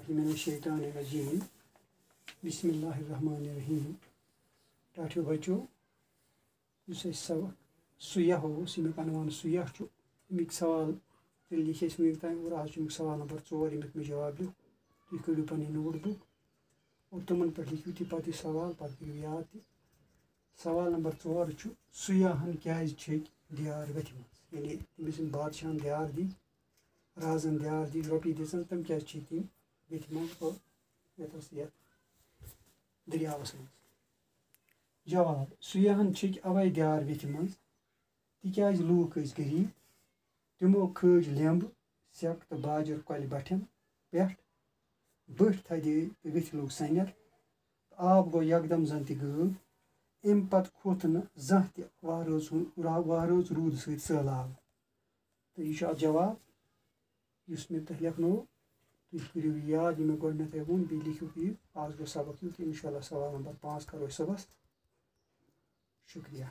من الشیطان الرجیم بسم اللہ الرحمن الرحیم ٹاٹھیو بچو اس سبق سیاح امیک عنوان سیاح امیک سوال لکھ ونیک تام اور آج امیک سوال نمبر 4 امیک میں جواب لکھ تھی کڑو پنہ نوٹ بک اور تمن پہ لکھو تھی پتہ سوال پتہ کرو یاد تہ سوال نمبر 4 سیاحن کیاز چھک دیار وتھ مز یعنی تمس بادشاہن دیار دی رازن دیار دی رۄپیہِ دِژن تم کیاز چھِ تم وتھ مز یتھ دریاوس مز جواب سیاحن چھک اوے دیار وتھ مز تکیاز لوٗکھ ٲسۍ غریٖب تمو کھٲج لیمب سیٚکھ تہٕ باجر کۄلہِ بٹھٮ۪ن پٮ۪ٹھ بٔٹھۍ تھدے تہٕ وِتھۍ لوٚگ سنٮ۪ر آب گوٚو یکدم زن تہِ غٲب امہِ پتہٕ کھوٚت نہٕ زانٛہہ تہِ وَہرٲژ روٗد سۭتۍ سہلاب تہٕ یہِ چھُ اتھ جواب یُس مےٚ تۄہہِ لیکھنوو تُہۍ کٔرِو یہِ یاد یہِ مےٚ گۄڈنٮ۪تھٕے ووٚن بیٚیہِ لیکھِو تُہۍ آز گوٚو سبق یُتھ اِنشاء اللہ سوال نمبر 5 کرو أسۍ صُبحس شُکریہ